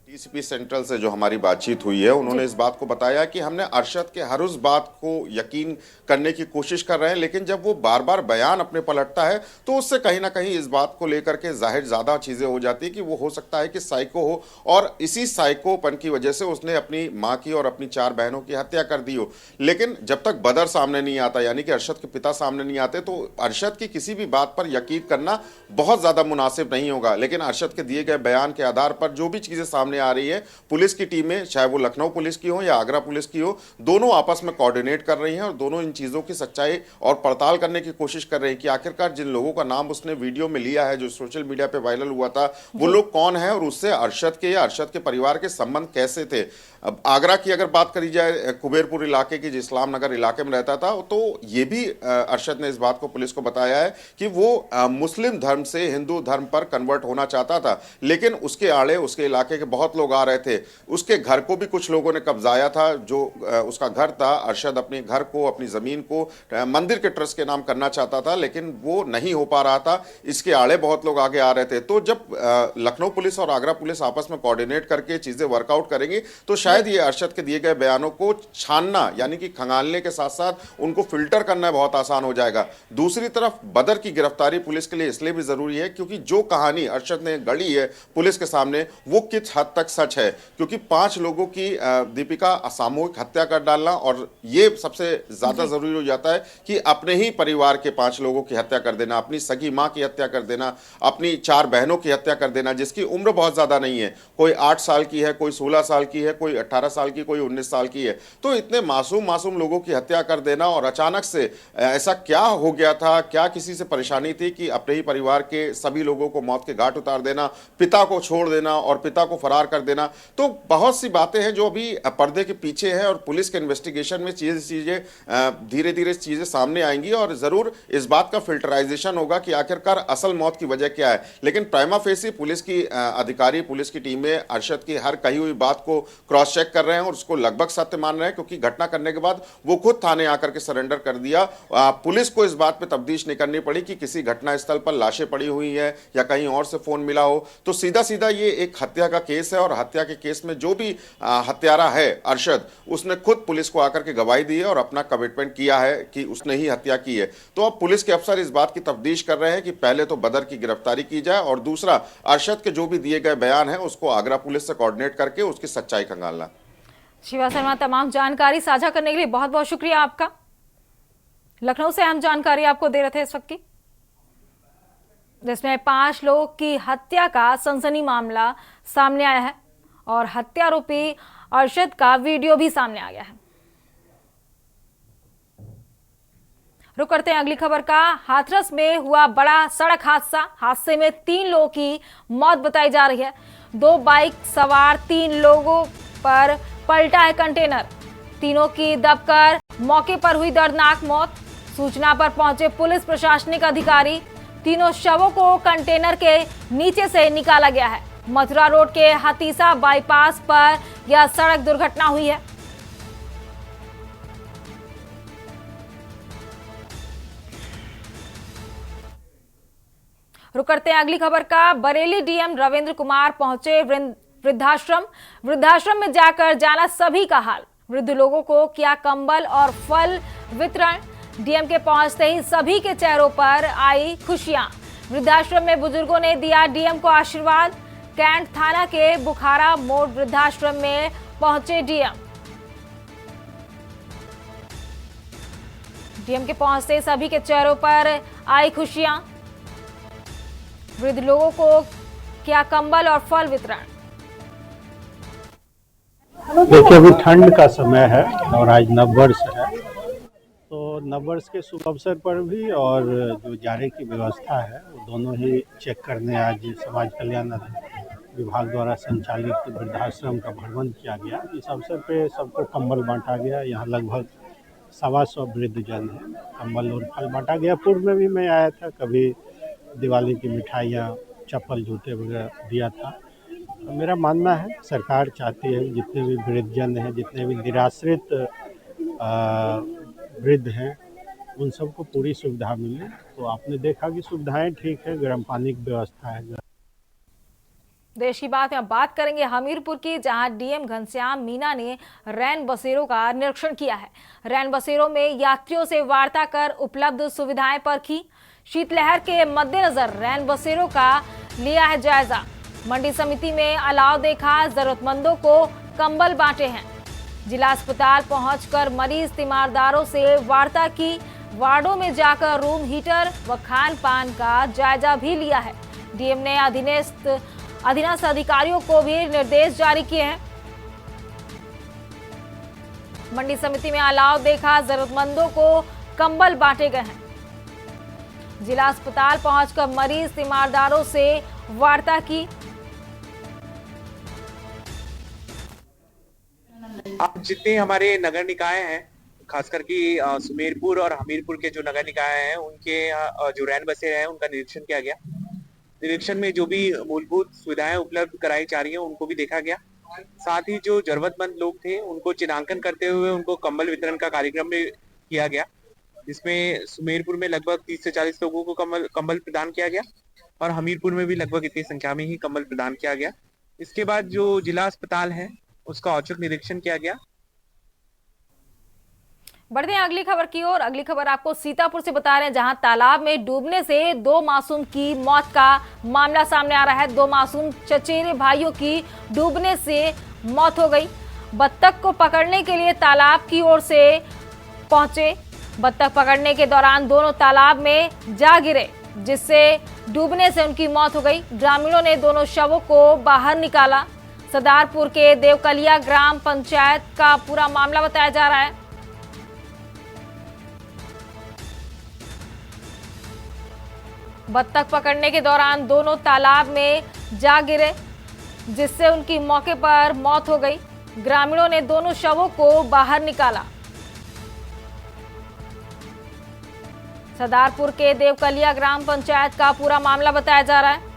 DCP सेंट्रल से जो हमारी बातचीत हुई है उन्होंने इस बात को बताया कि हमने अरशद के हर उस बात को यकीन करने की कोशिश कर रहे हैं, लेकिन जब वो बार बार बयान अपने पलटता है तो उससे कहीं ना कहीं इस बात को लेकर के जाहिर ज्यादा चीजें हो जाती है कि वो हो सकता है कि साइको हो और इसी साइकोपन की वजह से उसने अपनी माँ की और अपनी 4 बहनों की हत्या कर दी हो। लेकिन जब तक बदर सामने नहीं आता यानी कि अरशद के पिता सामने नहीं आते तो अरशद की किसी भी बात पर यकीन करना बहुत ज्यादा मुनासिब नहीं होगा। लेकिन अरशद के दिए गए बयान के आधार पर जो भी चीजें सामने आ रही है, पुलिस की टीमें चाहे वो लखनऊ पुलिस की हो या आगरा पुलिस की हो, दोनों आपस में कोऑर्डिनेट कर रही हैं और दोनों इन चीजों की सच्चाई और पड़ताल करने की कोशिश कर रहे हैं कि आखिरकार जिन लोगों का नाम उसने वीडियो में लिया है, जो सोशल मीडिया पे वायरल हुआ था, वो लोग कौन है और उससे अरशद के या अरशद के परिवार के संबंध कैसे थे। अब आगरा की अगर बात करी जाए, कुबेरपुर इलाके की, जो इस्लाम नगर इलाके में रहता था, तो ये भी अरशद ने इस बात को पुलिस को बताया है कि वो मुस्लिम धर्म से हिंदू धर्म पर कन्वर्ट होना चाहता था, लेकिन उसके आड़े उसके इलाके के बहुत लोग आ रहे थे। उसके घर को भी कुछ लोगों ने कब्जाया था, जो उसका घर था। अरशद अपने घर को, अपनी जमीन को मंदिर के ट्रस्ट के नाम करना चाहता था, लेकिन वो नहीं हो पा रहा था। इसके आड़े बहुत लोग आगे आ रहे थे। तो जब लखनऊ पुलिस और आगरा पुलिस आपस में कोऑर्डिनेट करके चीजें वर्कआउट करेंगी तो शायद ये अरशद के दिए गए बयानों को छानना यानी कि खंगालने के साथ साथ उनको फिल्टर करना बहुत आसान हो जाएगा। दूसरी तरफ बदर की गिरफ्तारी पुलिस के लिए इसलिए भी जरूरी है क्योंकि जो कहानी अरशद ने गढ़ी है पुलिस के सामने वो किस हद तक सच है, क्योंकि 5 लोगों की दीपिका सामूहिक हत्या कर डालना, और ये सबसे ज्यादा जरूरी हो जाता है कि अपने ही परिवार के 5 लोगों की हत्या कर देना, अपनी सगी मां की हत्या कर देना, अपनी 4 बहनों की हत्या कर देना जिसकी उम्र बहुत ज्यादा नहीं है, कोई 8 साल की है, कोई 16 साल की है, कोई 18 साल की, कोई 19 साल की है। तो इतने मासूम लोगों की हत्या कर देना, और अचानक से ऐसा क्या हो गया था, क्या किसी से परेशानी थी कि अपने ही परिवार के सभी लोगों को मौत के घाट उतार देना, पिता को छोड़ देना और पिता को फरार कर देना। तो बहुत सी बातें हैं जो अभी पर्दे के पीछे हैं, और पुलिस के इन्वेस्टिगेशन में चीजें धीरे धीरे चीजें सामने आएंगी, और जरूर इस बात का फिल्टराइजेशन होगा कि आखिरकार असल मौत की वजह क्या है। लेकिन प्राइमा फेसी पुलिस की अधिकारी, पुलिस की टीमें अरशद की हर कही हुई बात को क्रॉस चेक कर रहे हैं और उसको लगभग सत्य मान रहे हैं, क्योंकि घटना करने के बाद वो खुद थाने आकर के सरेंडर कर दिया। पुलिस को इस बात पे तफ्तीश नहीं करनी पड़ी कि किसी घटनास्थल पर लाशें पड़ी हुई हैं या कहीं और से फोन मिला हो। तो सीधा सीधा ये एक हत्या का केस है, और हत्या के केस में जो भी हत्यारा है अरशद, उसने खुद पुलिस को आकर के गवाही दी है और अपना कमिटमेंट किया है कि उसने ही हत्या की है। तो अब पुलिस के अफसर इस बात की तफ्तीश कर रहे हैं कि पहले तो बदर की गिरफ्तारी की जाए, और दूसरा अरशद के जो भी दिए गए बयान है उसको आगरा पुलिस से कोऑर्डिनेट करके उसकी सच्चाई खंगालना। शिवा शर्मा, तमाम जानकारी साझा करने के लिए बहुत बहुत शुक्रिया आपका। लखनऊ से अहम जानकारी आपको दे रहे थे इस वक्त की, जिसमें 5 लोगों की हत्या का सनसनी मामला सामने आया है और हत्यारोपी अरशद का वीडियो भी सामने आ गया है। रुक करते हैं अगली खबर का। हाथरस में हुआ बड़ा सड़क हादसे में 3 लोगों की मौत बताई जा रही है। 2 बाइक सवार 3 लोगों पर पलटा है कंटेनर। तीनों की दबकर मौके पर हुई दर्दनाक मौत। सूचना पर पहुंचे पुलिस प्रशासनिक अधिकारी, तीनों शवों को कंटेनर के नीचे से निकाला गया है। मथुरा रोड के हतीसा बाईपास पर यह सड़क दुर्घटना हुई है। रुक करते हैं अगली खबर का। बरेली डीएम रविंद्र कुमार पहुंचे वृद्धाश्रम में जाकर जाना सभी का हाल। वृद्ध लोगों को किया कंबल और फल वितरण। डीएम के पहुंचते ही सभी के चेहरों पर आई खुशियां। वृद्धाश्रम में बुजुर्गों ने दिया डीएम को आशीर्वाद। कैंट थाना के बुखारा मोड़ वृद्धाश्रम में पहुंचे डीएम। डीएम के पहुंचते सभी के चेहरों पर आई खुशियां। वृद्ध लोगों को किया कंबल और फल वितरण। देखिए, अभी ठंड का समय है और आज नववर्ष है, तो नववर्ष के शुभ अवसर पर भी और जो जाने की व्यवस्था है वो दोनों ही चेक करने आज समाज कल्याण विभाग द्वारा संचालित वृद्धाश्रम का भ्रमण किया गया। इस अवसर पे सबको कंबल बांटा गया। यहाँ लगभग 125 वृद्धजन है। कंबल और फल बांटा गया। पूर्व में भी मैं आया था, कभी दिवाली की मिठाइयाँ, चप्पल, जूते वगैरह दिया था। मेरा मानना है सरकार चाहती है जितने भी वृद्धजन हैं, जितने भी निराश्रित वृद्ध हैं, उन सबको पूरी सुविधा मिले। तो आपने देखा कि सुविधाएं ठीक है, गर्म पानी की व्यवस्था है। देश की बात में बात करेंगे हमीरपुर की, जहां डीएम घनश्याम मीना ने रैन बसेरों का निरीक्षण किया है। रैन बसेरों में यात्रियों से वार्ता कर उपलब्ध सुविधाएं परखी। शीतलहर के मद्देनजर रैन बसेरों का लिया है जायजा। मंडी समिति में अलाव देखा, जरूरतमंदों को कंबल बांटे हैं। जिला अस्पताल पहुंचकर मरीज तीमारदारों से वार्ता की। वार्डों में जाकर रूम हीटर व खान पान का जायजा भी लिया है। डीएम ने अधीनस्थ अधिकारियों को भी निर्देश जारी किए हैं। मंडी समिति में अलाव देखा, जरूरतमंदों को कंबल बांटे गए हैं। जिला अस्पताल पहुंचकर मरीज तीमारदारों से वार्ता की। अब जितने हमारे नगर निकाय हैं, खासकर कि सुमेरपुर और हमीरपुर के जो नगर निकाय हैं, उनके जो रैन बसें हैं उनका निरीक्षण किया गया। निरीक्षण में जो भी मूलभूत सुविधाएं उपलब्ध कराई जा रही हैं उनको भी देखा गया। साथ ही जो जरूरतमंद लोग थे उनको चिन्हांकन करते हुए उनको कंबल वितरण का कार्यक्रम भी किया गया, जिसमें सुमेरपुर में लगभग 30 से 40 लोगों को कंबल प्रदान किया गया और हमीरपुर में भी लगभग इतनी संख्या में ही कंबल प्रदान किया गया। इसके बाद जो जिला अस्पताल है उसका औचक निरीक्षण किया गया। बढ़ते हैं अगली खबर की ओर। अगली खबर आपको सीतापुर से बता रहे हैं, जहां तालाब में डूबने से 2 मासूम की मौत का मामला सामने आ रहा है। 2 मासूम चचेरे भाइयों की डूबने से मौत हो गई। बत्तख को पकड़ने के लिए तालाब की ओर से पहुंचे। बत्तख पकड़ने के दौरान दोनों तालाब में जा गिरे, जिससे डूबने से उनकी मौत हो गई। ग्रामीणों ने दोनों शवों को बाहर निकाला। सरदारपुर के देवकलिया ग्राम पंचायत का पूरा मामला बताया जा रहा है। बत्तख पकड़ने के दौरान दोनों तालाब में जा गिरे, जिससे उनकी मौके पर मौत हो गई। ग्रामीणों ने दोनों शवों को बाहर निकाला। सरदारपुर के देवकलिया ग्राम पंचायत का पूरा मामला बताया जा रहा है।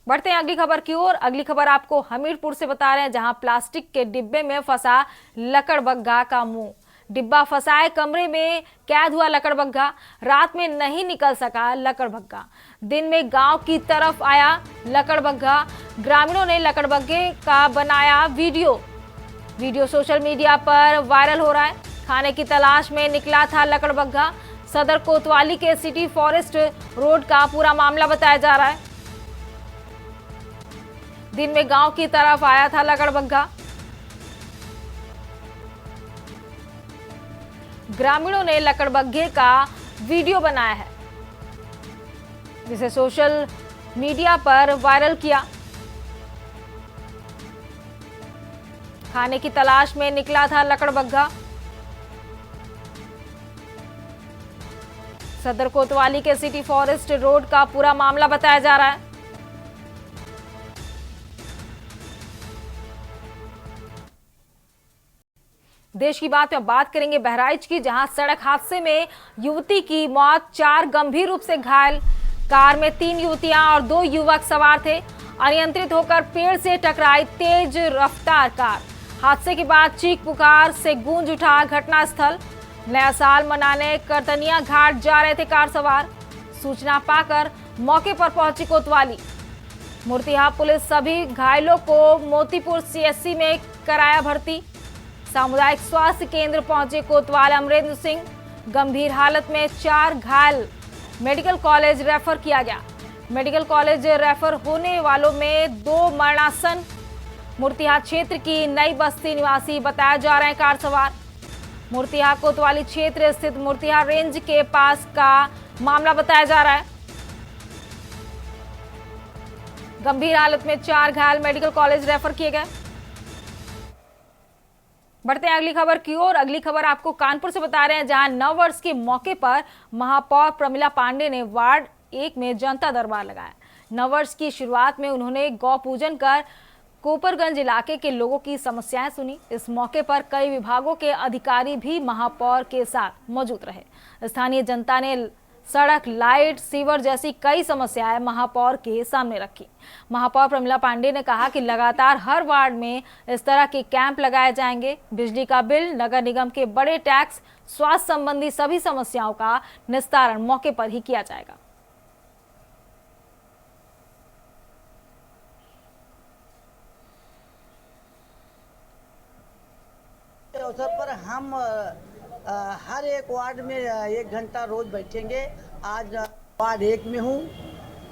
बढ़ते हैं अगली खबर की ओर। अगली खबर आपको हमीरपुर से बता रहे हैं, जहां प्लास्टिक के डिब्बे में फंसा लकड़बग्घा का मुंह। डिब्बा फंसाए कमरे में कैद हुआ लकड़बग्घा। रात में नहीं निकल सका लकड़बग्घा, दिन में गांव की तरफ आया लकड़बग्घा। ग्रामीणों ने लकड़बग्घे का बनाया वीडियो सोशल मीडिया पर वायरल हो रहा है। खाने की तलाश में निकला था लकड़बग्घा। सदर कोतवाली के सिटी फॉरेस्ट रोड का पूरा मामला बताया जा रहा है। दिन में गांव की तरफ आया था लकड़बग्घा। ग्रामीणों ने लकड़बग्घे का वीडियो बनाया है, जिसे सोशल मीडिया पर वायरल किया। खाने की तलाश में निकला था लकड़बग्घा। सदर कोतवाली के सिटी फॉरेस्ट रोड का पूरा मामला बताया जा रहा है। देश की बात में बात करेंगे बहराइच की, जहां सड़क हादसे में युवती की मौत, 4 गंभीर रूप से घायल। कार में 3 युवतियां और 2 युवक सवार थे। अनियंत्रित होकर पेड़ से टकराई तेज रफ्तार कार। हादसे के बाद चीख पुकार से गूंज उठा घटनास्थल। नया साल मनाने करतनिया घाट जा रहे थे कार सवार। सूचना पाकर मौके पर पहुंची कोतवाली। मूर्तिहा पुलिस सभी घायलों को मोतीपुर सीएससी में कराया भर्ती। सामुदायिक स्वास्थ्य केंद्र पहुंचे कोतवाल अमरेंद्र सिंह। गंभीर हालत में 4 घायल मेडिकल कॉलेज रेफर किया गया। मेडिकल कॉलेज रेफर होने वालों में 2 मरणासन मूर्तिहा क्षेत्र की नई बस्ती निवासी बताया जा रहे हैं कार सवार। मूर्तिहा कोतवाली क्षेत्र स्थित मूर्तिहा रेंज के पास का मामला बताया जा रहा है। गंभीर हालत में 4 घायल मेडिकल कॉलेज रेफर किए गए। बढ़ते हैं अगली खबर की ओर। अगली खबर आपको कानपुर से बता रहे हैं, जहां नववर्ष के मौके पर महापौर प्रमिला पांडे ने वार्ड 1 में जनता दरबार लगाया। नववर्ष की शुरुआत में उन्होंने गौ पूजन कर कोपरगंज इलाके के लोगों की समस्याएं सुनी। इस मौके पर कई विभागों के अधिकारी भी महापौर के साथ मौजूद रहे। स्थानीय जनता ने सड़क, लाइट, सीवर जैसी कई समस्याएं महापौर के सामने रखी। महापौर प्रमिला पांडे ने कहा कि लगातार हर वार्ड में इस तरह के कैंप लगाए जाएंगे। बिजली का बिल, नगर निगम के बड़े टैक्स, स्वास्थ्य संबंधी सभी समस्याओं का निस्तारण मौके पर ही किया जाएगा। अवसर पर हम हर एक वार्ड में 1 घंटा रोज बैठेंगे। आज वार्ड 1 में हूँ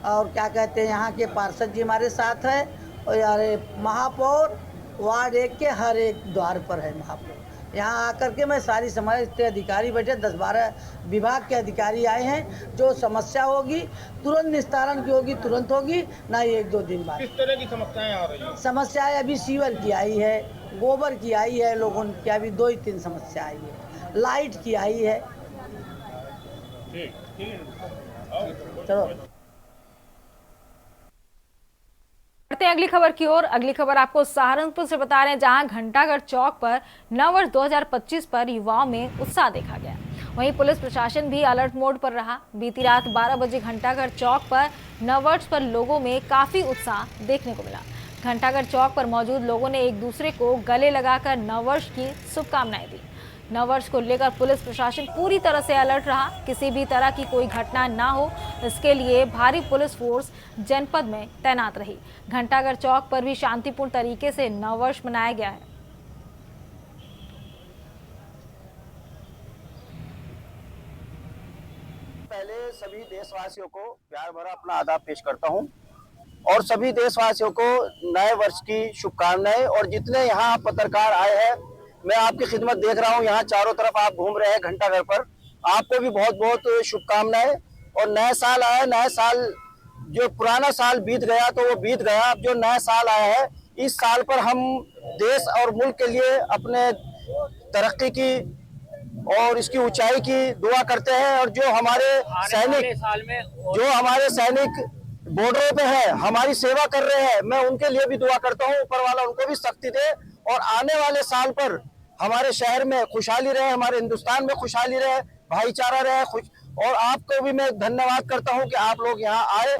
और क्या कहते हैं, यहाँ के पार्षद जी हमारे साथ है और यार महापौर वार्ड 1 के हर एक द्वार पर है महापौर। यहाँ आकर के मैं सारी समाज के अधिकारी बैठे, 10-12 विभाग के अधिकारी आए हैं। जो समस्या होगी तुरंत निस्तारण की होगी, तुरंत होगी, ना 1-2 दिन बाद। किस तरह की समस्याएं आ रही हैं? समस्याएं अभी सीवर की आई है, गोबर की आई है, लोगों की अभी 2-3 समस्या आई है, लाइट की आई है। चलो बढ़ते हैं अगली खबर की ओर। अगली खबर आपको सहारनपुर से बता रहे हैं, जहां घंटाघर चौक पर नववर्ष 2025 पर युवाओं में उत्साह देखा गया। वहीं पुलिस प्रशासन भी अलर्ट मोड पर रहा। बीती रात 12 बजे घंटाघर चौक पर नववर्ष पर लोगों में काफी उत्साह देखने को मिला। घंटाघर चौक पर मौजूद लोगों ने एक दूसरे को गले लगाकर नववर्ष की शुभकामनाएं दी। नववर्ष को लेकर पुलिस प्रशासन पूरी तरह से अलर्ट रहा। किसी भी तरह की कोई घटना ना हो, इसके लिए भारी पुलिस फोर्स जनपद में तैनात रही। घंटाघर चौक पर भी शांतिपूर्ण तरीके से नववर्ष मनाया गया है। पहले सभी देशवासियों को प्यार भरा अपना आदाब पेश करता हूं और सभी देशवासियों को नए वर्ष की शुभकामनाएं। और जितने यहाँ पत्रकार आए हैं, मैं आपकी खिदमत देख रहा हूँ, यहाँ चारों तरफ आप घूम रहे हैं घंटाघर पर, आपको भी बहुत बहुत शुभकामनाएं। और नया साल आया, नया साल जो पुराना साल बीत गया तो वो बीत गया, अब जो नया साल आया है इस साल पर हम देश और मुल्क के लिए अपने तरक्की की और इसकी ऊंचाई की दुआ करते हैं। और जो हमारे सैनिक बॉर्डरों पे है, हमारी सेवा कर रहे हैं, मैं उनके लिए भी दुआ करता हूँ, ऊपर वाला उनको भी शक्ति दे और आने वाले साल पर हमारे शहर में खुशहाली रहे, हमारे हिंदुस्तान में खुशहाली रहे, भाईचारा रहे। और आपको भी मैं धन्यवाद करता हूँ कि आप लोग यहाँ आए।